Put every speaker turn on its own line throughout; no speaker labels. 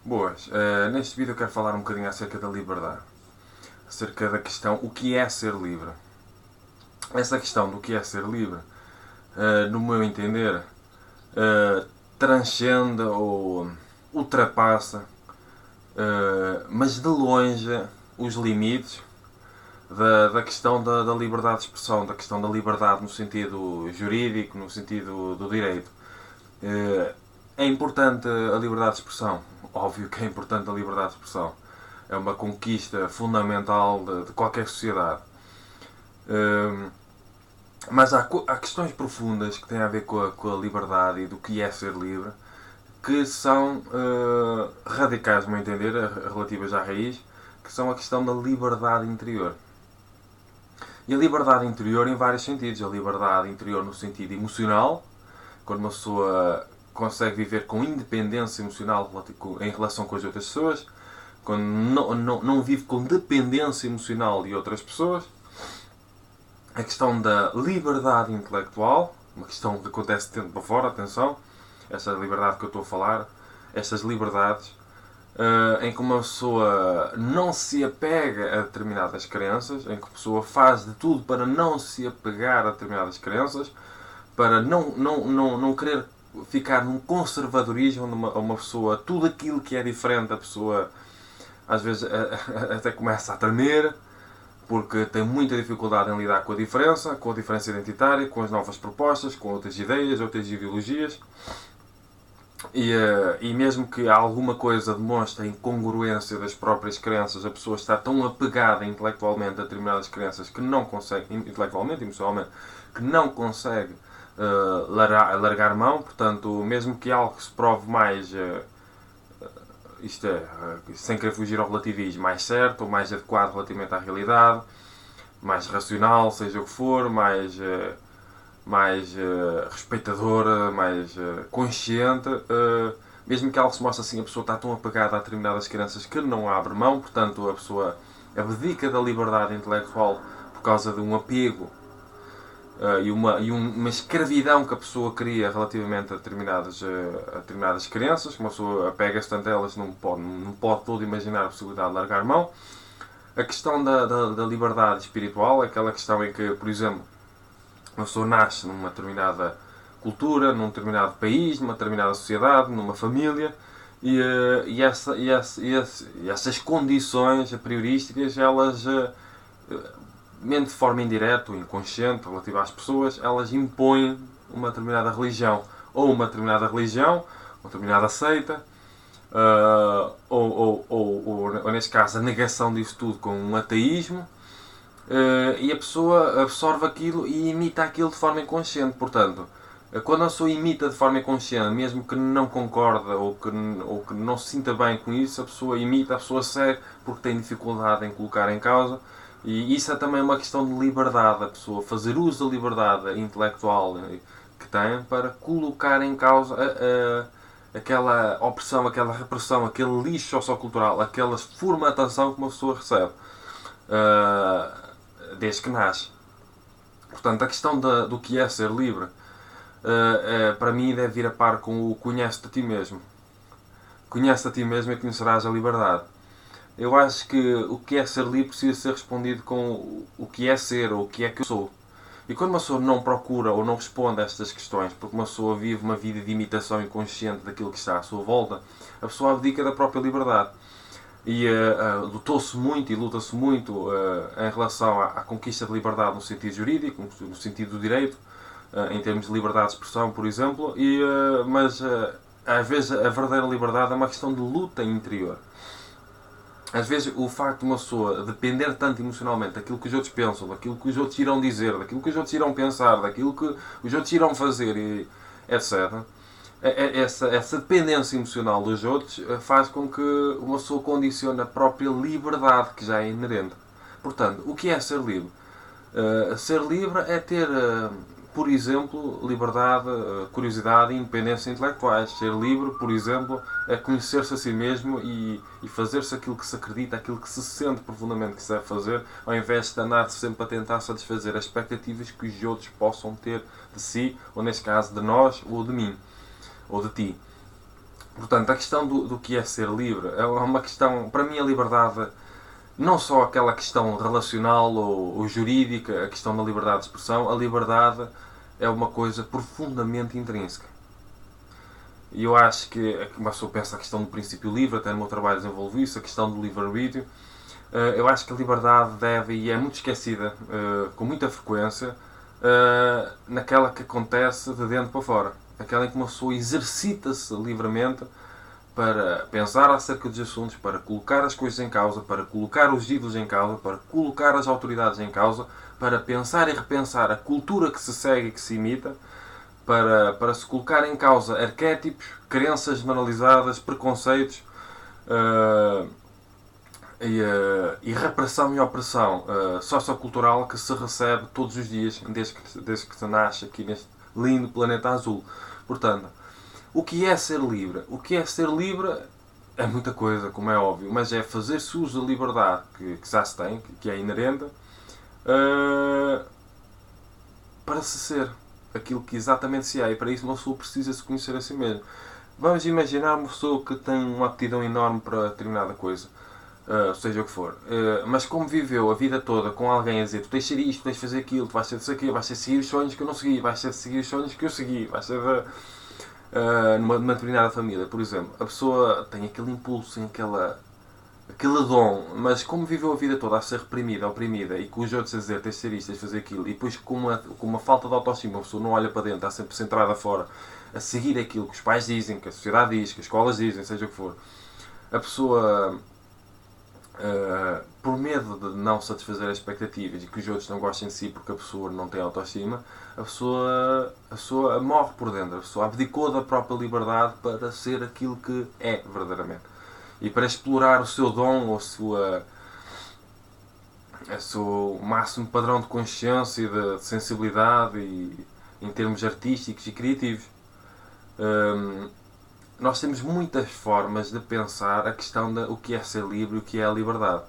Boas. Neste vídeo eu quero falar um bocadinho acerca da liberdade. Acerca da questão, o que é ser livre? Essa questão do que é ser livre, no meu entender, transcende ou ultrapassa, mas de longe, os limites da questão da liberdade de expressão, da questão da liberdade no sentido jurídico, no sentido do direito. É importante a liberdade de expressão. Óbvio que é importante a liberdade de expressão. É uma conquista fundamental de qualquer sociedade. Mas há questões profundas que têm a ver com a liberdade e do que é ser livre, que são radicais, no meu entender, relativas à raiz, que são a questão da liberdade interior. E a liberdade interior em vários sentidos. A liberdade interior no sentido emocional, quando uma pessoa consegue viver com independência emocional em relação com as outras pessoas, quando não vive com dependência emocional de outras pessoas. A questão da liberdade intelectual, uma questão que acontece de dentro para fora, atenção, essa liberdade que eu estou a falar, estas liberdades, em que uma pessoa não se apega a determinadas crenças, em que a pessoa faz de tudo para não se apegar a determinadas crenças, para não querer ficar num conservadorismo onde uma pessoa, tudo aquilo que é diferente, a pessoa às vezes até começa a tremer, porque tem muita dificuldade em lidar com a diferença identitária, com as novas propostas, com outras ideias, outras ideologias. E mesmo que alguma coisa demonstre a incongruência das próprias crenças, a pessoa está tão apegada intelectualmente a determinadas crenças que não consegue, intelectualmente, emocionalmente, que não consegue largar mão. Portanto, mesmo que algo se prove mais, sem querer fugir ao relativismo, mais certo ou mais adequado relativamente à realidade, mais racional, seja o que for, mais respeitadora, mais consciente, mesmo que algo se mostre assim, a pessoa está tão apegada a determinadas crenças que não abre mão, portanto a pessoa abdica da liberdade intelectual por causa de um apego e uma escravidão que a pessoa cria relativamente a determinadas crenças, que uma pessoa apega-se tanto a elas, não pode todo imaginar a possibilidade de largar mão. A questão da liberdade espiritual, aquela questão em que, por exemplo, uma pessoa nasce numa determinada cultura, num determinado país, numa determinada sociedade, numa família, e essas condições a priorísticas, elas, mesmo de forma indireta ou inconsciente, relativa às pessoas, elas impõem uma determinada religião. Ou uma determinada religião, uma determinada seita, ou neste caso a negação disso tudo com um ateísmo, e a pessoa absorve aquilo e imita aquilo de forma inconsciente. Portanto, quando a pessoa imita de forma inconsciente, mesmo que não concorda ou que não se sinta bem com isso, a pessoa imita, a pessoa segue porque tem dificuldade em colocar em causa. E isso é também uma questão de liberdade, a pessoa fazer uso da liberdade intelectual que tem para colocar em causa aquela opressão, aquela repressão, aquele lixo sociocultural, aquela formatação que uma pessoa recebe desde que nasce. Portanto, a questão do que é ser livre, para mim, deve vir a par com o conhece-te a ti mesmo. Conhece-te a ti mesmo e conhecerás a liberdade. Eu acho que o que é ser livre precisa ser respondido com o que é ser ou o que é que eu sou. E quando uma pessoa não procura ou não responde a estas questões, porque uma pessoa vive uma vida de imitação inconsciente daquilo que está à sua volta, a pessoa abdica da própria liberdade. E lutou-se muito e luta-se muito em relação à conquista de liberdade no sentido jurídico, no sentido do direito, em termos de liberdade de expressão, por exemplo, mas às vezes a verdadeira liberdade é uma questão de luta interior. Às vezes o facto de uma pessoa depender tanto emocionalmente daquilo que os outros pensam, daquilo que os outros irão dizer, daquilo que os outros irão pensar, daquilo que os outros irão fazer, etc. Essa dependência emocional dos outros faz com que uma pessoa condicione a própria liberdade que já é inerente. Portanto, o que é ser livre? Ser livre é ter, por exemplo, liberdade, curiosidade e independência intelectuais. Ser livre, por exemplo, é conhecer-se a si mesmo e fazer-se aquilo que se acredita, aquilo que se sente profundamente que se deve fazer, ao invés de andar sempre a tentar satisfazer as expectativas que os outros possam ter de si, ou neste caso de nós ou de mim, ou de ti. Portanto, a questão do que é ser livre é uma questão, para mim a liberdade, não só aquela questão relacional ou jurídica, a questão da liberdade de expressão, a liberdade é uma coisa profundamente intrínseca. E eu acho que uma pessoa pensa a questão do princípio livre, até no meu trabalho desenvolvi isso, a questão do livre-arbítrio. Eu acho que a liberdade deve e é muito esquecida com muita frequência naquela que acontece de dentro para fora. Aquela em que uma pessoa exercita-se livremente para pensar acerca dos assuntos, para colocar as coisas em causa, para colocar os ídolos em causa, para colocar as autoridades em causa, para pensar e repensar a cultura que se segue e que se imita, para se colocar em causa arquétipos, crenças generalizadas, preconceitos e repressão e opressão sociocultural que se recebe todos os dias desde que se nasce aqui neste lindo planeta azul. Portanto, o que é ser livre? O que é ser livre é muita coisa, como é óbvio, mas é fazer-se uso da liberdade que já se tem, que é inerente, para se ser aquilo que exatamente se é. E para isso uma pessoa precisa se conhecer a si mesmo. Vamos imaginar uma pessoa que tem uma aptidão enorme para determinada coisa, seja o que for, mas como viveu a vida toda com alguém a dizer tu tens de ser isto, tu tens de fazer aquilo, tu vais ser de aquilo, vais ser de seguir os sonhos que eu não segui, vais ser de seguir os sonhos que eu segui, vais ser de, numa determinada família, por exemplo, a pessoa tem aquele impulso, tem aquele dom, mas como viveu a vida toda a ser reprimida, oprimida e com os outros a dizer tens de ser isto, tens de fazer aquilo, e depois com uma falta de autoestima, a pessoa não olha para dentro, está sempre centrada fora, a seguir aquilo que os pais dizem, que a sociedade diz, que as escolas dizem, seja o que for, a pessoa, por medo de não satisfazer as expectativas e que os outros não gostem de si porque a pessoa não tem autoestima, a pessoa morre por dentro, a pessoa abdicou da própria liberdade para ser aquilo que é verdadeiramente. E para explorar o seu dom ou o seu máximo padrão de consciência e de sensibilidade e, em termos artísticos e criativos. Nós temos muitas formas de pensar a questão de o que é ser livre e o que é a liberdade.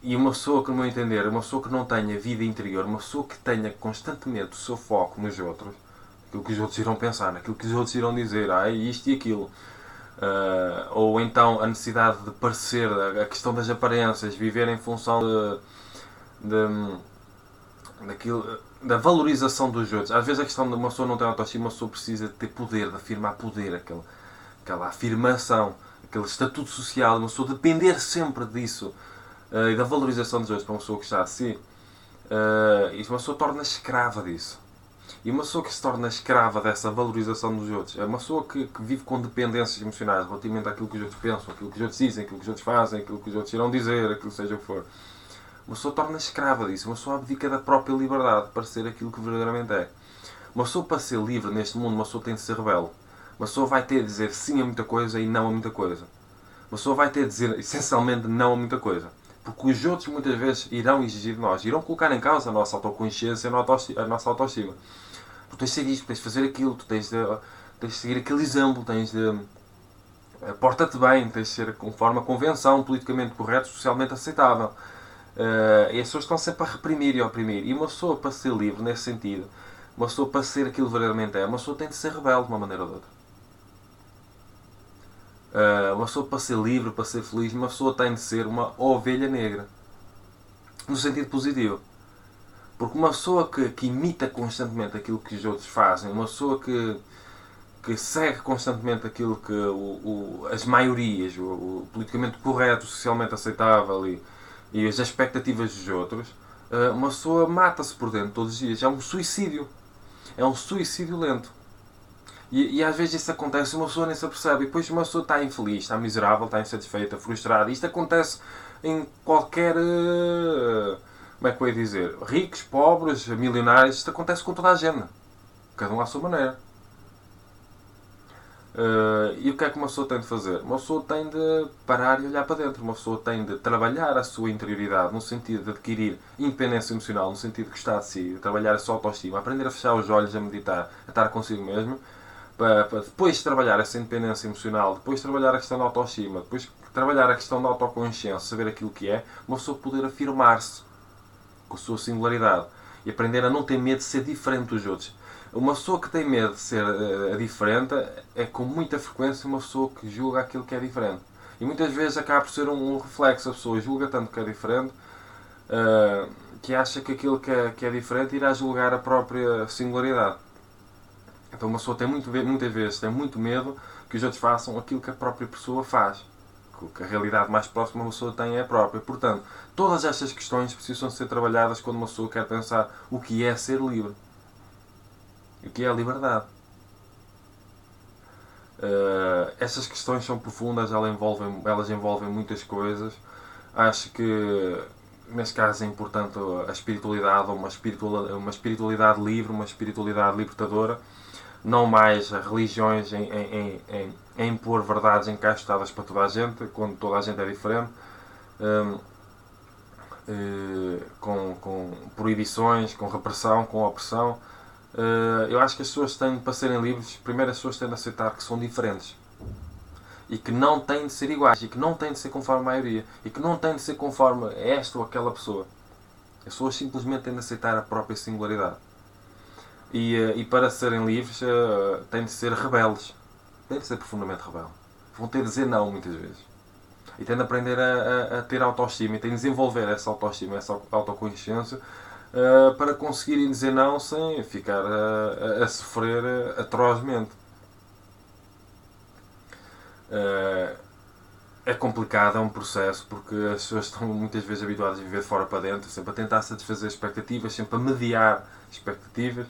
E uma pessoa que, no meu entender, uma pessoa que não tenha vida interior, uma pessoa que tenha constantemente o seu foco nos outros, aquilo que os outros irão pensar, naquilo que os outros irão dizer, isto e aquilo, ou então a necessidade de parecer, a questão das aparências, viver em função daquilo, da valorização dos outros. Às vezes a questão de uma pessoa não ter autoestima, uma pessoa precisa de ter poder, de afirmar poder, aquela afirmação, aquele estatuto social, uma pessoa depender sempre disso e da valorização dos outros para uma pessoa que está assim. E uma pessoa torna-se escrava disso. E uma pessoa que se torna escrava dessa valorização dos outros é uma pessoa que vive com dependências emocionais relativamente àquilo que os outros pensam, aquilo que os outros dizem, aquilo que os outros fazem, aquilo que os outros irão dizer, aquilo que seja o que for. Uma pessoa torna-se escrava disso, uma pessoa abdica da própria liberdade para ser aquilo que verdadeiramente é. Uma pessoa, para ser livre neste mundo, uma pessoa tem de ser rebelde. Uma pessoa vai ter de dizer sim a muita coisa e não a muita coisa. Uma pessoa vai ter de dizer essencialmente não a muita coisa. Porque os outros muitas vezes irão exigir de nós, irão colocar em causa a nossa autoconsciência, a nossa autoestima. Tu tens de ser isto, tens de fazer aquilo, tu tens de seguir aquele exemplo, tens de. Porta-te bem, tens de ser conforme a convenção, politicamente correto, socialmente aceitável. E as pessoas estão sempre a reprimir e a oprimir. E uma pessoa, para ser livre nesse sentido, uma pessoa, para ser aquilo que verdadeiramente é, uma pessoa tem de ser rebelde de uma maneira ou de outra. Uma pessoa, para ser livre, para ser feliz, uma pessoa tem de ser uma ovelha negra. No sentido positivo. Porque uma pessoa que imita constantemente aquilo que os outros fazem, uma pessoa que segue constantemente aquilo que as maiorias, o politicamente correto, o socialmente aceitável e as expectativas dos outros, uma pessoa mata-se por dentro todos os dias. É um suicídio. É um suicídio lento. E às vezes isso acontece e uma pessoa nem se apercebe. E depois uma pessoa está infeliz, está miserável, está insatisfeita, frustrada. Isto acontece em qualquer... como é que eu ia dizer? Ricos, pobres, milionários. Isto acontece com toda a gente. Cada um à sua maneira. E o que é que uma pessoa tem de fazer? Uma pessoa tem de parar e olhar para dentro. Uma pessoa tem de trabalhar a sua interioridade no sentido de adquirir independência emocional, no sentido de gostar de si, de trabalhar a sua autoestima, aprender a fechar os olhos, a meditar, a estar consigo mesmo, para depois trabalhar essa independência emocional, depois trabalhar a questão da autoestima, depois trabalhar a questão da autoconsciência, saber aquilo que é, uma pessoa poder afirmar-se com a sua singularidade e aprender a não ter medo de ser diferente dos outros. Uma pessoa que tem medo de ser diferente é com muita frequência uma pessoa que julga aquilo que é diferente. E muitas vezes acaba por ser um reflexo. A pessoa julga tanto que é diferente que acha que aquilo que é diferente irá julgar a própria singularidade. Então uma pessoa tem muitas vezes tem muito medo que os outros façam aquilo que a própria pessoa faz. Que a realidade mais próxima uma pessoa tem é a própria. Portanto, todas estas questões precisam ser trabalhadas quando uma pessoa quer pensar o que é ser livre. O que é a liberdade. Essas questões são profundas, elas envolvem muitas coisas. Acho que neste caso é importante a espiritualidade, uma espiritualidade livre, uma espiritualidade libertadora, não mais religiões em impor verdades encaixotadas para toda a gente, quando toda a gente é diferente, com proibições, com repressão, com opressão. Eu acho que as pessoas têm, para serem livres, primeiro as pessoas têm de aceitar que são diferentes. E que não têm de ser iguais. E que não têm de ser conforme a maioria. E que não têm de ser conforme esta ou aquela pessoa. As pessoas simplesmente têm de aceitar a própria singularidade. E para serem livres têm de ser rebeldes. Têm de ser profundamente rebeldes. Vão ter de dizer não muitas vezes. E têm de aprender a ter autoestima. E têm de desenvolver essa autoestima, essa autoconsciência para conseguirem dizer não sem ficar a sofrer atrozmente. É complicado, é um processo, porque as pessoas estão muitas vezes habituadas a viver de fora para dentro, sempre a tentar satisfazer expectativas, sempre a mediar expectativas,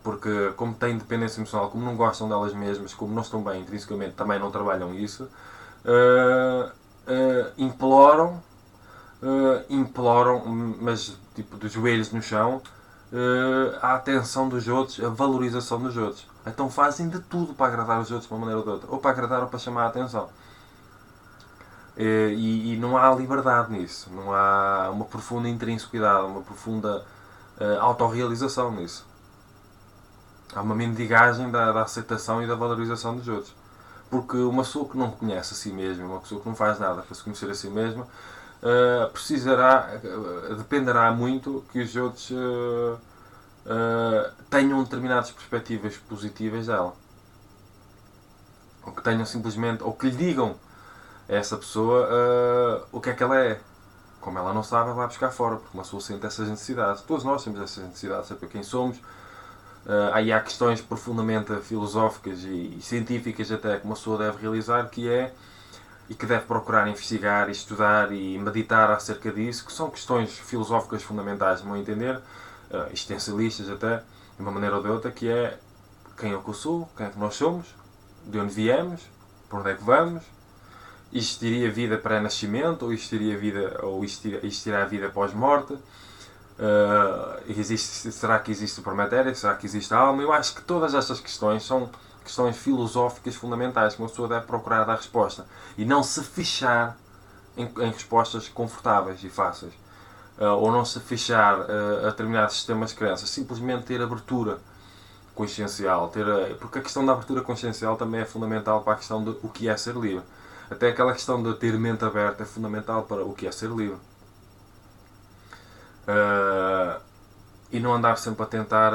porque como têm dependência emocional, como não gostam delas mesmas, como não estão bem intrinsecamente, também não trabalham isso, imploram, mas tipo de joelhos no chão, a atenção dos outros, a valorização dos outros. Então fazem de tudo para agradar os outros de uma maneira ou de outra. Ou para agradar ou para chamar a atenção. E não há liberdade nisso. Não há uma profunda intrinsequidade, uma profunda autorrealização nisso. Há uma mendigagem da aceitação e da valorização dos outros. Porque uma pessoa que não conhece a si mesma, uma pessoa que não faz nada para se conhecer a si mesma, dependerá muito que os outros tenham determinadas perspectivas positivas dela. Ou que tenham simplesmente, ou que lhe digam a essa pessoa o que é que ela é. Como ela não sabe, vai buscar fora, porque uma pessoa sente essas necessidades. Todos nós temos essas necessidades, saber quem somos. Aí há questões profundamente filosóficas e científicas até que uma pessoa deve realizar, e que deve procurar investigar, estudar e meditar acerca disso, que são questões filosóficas fundamentais, no meu entender, existencialistas até, de uma maneira ou de outra, que é quem é que eu sou, quem é que nós somos, de onde viemos, para onde é que vamos, existiria vida pré-nascimento, ou existirá vida pós-morte, será que existe supermatéria, será que existe alma? Eu acho que todas estas questões são questões filosóficas fundamentais que uma pessoa deve procurar dar resposta e não se fechar em respostas confortáveis e fáceis, ou não se fechar a determinados sistemas de crenças, simplesmente ter abertura consciencial, porque a questão da abertura consciencial também é fundamental para a questão de o que é ser livre. Até aquela questão de ter mente aberta é fundamental para o que é ser livre. E não andar sempre a tentar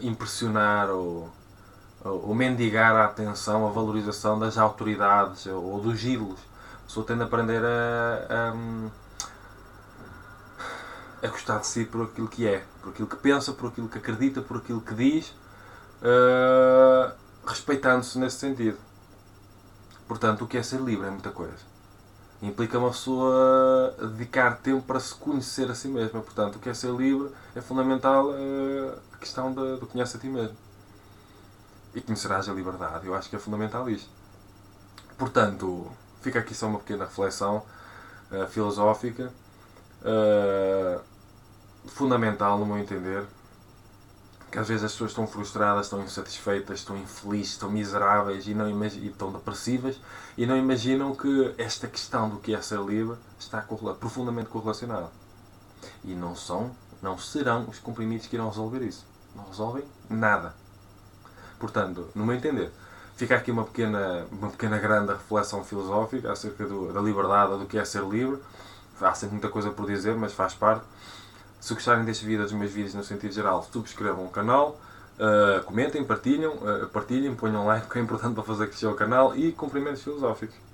impressionar ou mendigar a atenção, a valorização das autoridades ou dos ídolos. A pessoa tem de aprender a gostar de si por aquilo que é, por aquilo que pensa, por aquilo que acredita, por aquilo que diz, respeitando-se nesse sentido. Portanto, o que é ser livre é muita coisa. Implica uma pessoa dedicar tempo para se conhecer a si mesma. Portanto, o que é ser livre é fundamental a questão do conhece a ti mesmo. E conhecerás a liberdade. Eu acho que é fundamental isto. Portanto, fica aqui só uma pequena reflexão filosófica. Fundamental, no meu entender. Que às vezes as pessoas estão frustradas, estão insatisfeitas, estão infelizes, estão miseráveis e estão depressivas e não imaginam que esta questão do que é ser livre está profundamente correlacionada. E não serão os comprimidos que irão resolver isso. Não resolvem nada. Portanto, no meu entender, fica aqui uma pequena grande reflexão filosófica acerca da liberdade, do que é ser livre. Há sempre muita coisa por dizer, mas faz parte. Se gostarem desta vida, dos meus vídeos no sentido geral, subscrevam o canal, comentem, partilhem, ponham like, que é importante para fazer crescer o canal, e cumprimentos filosóficos.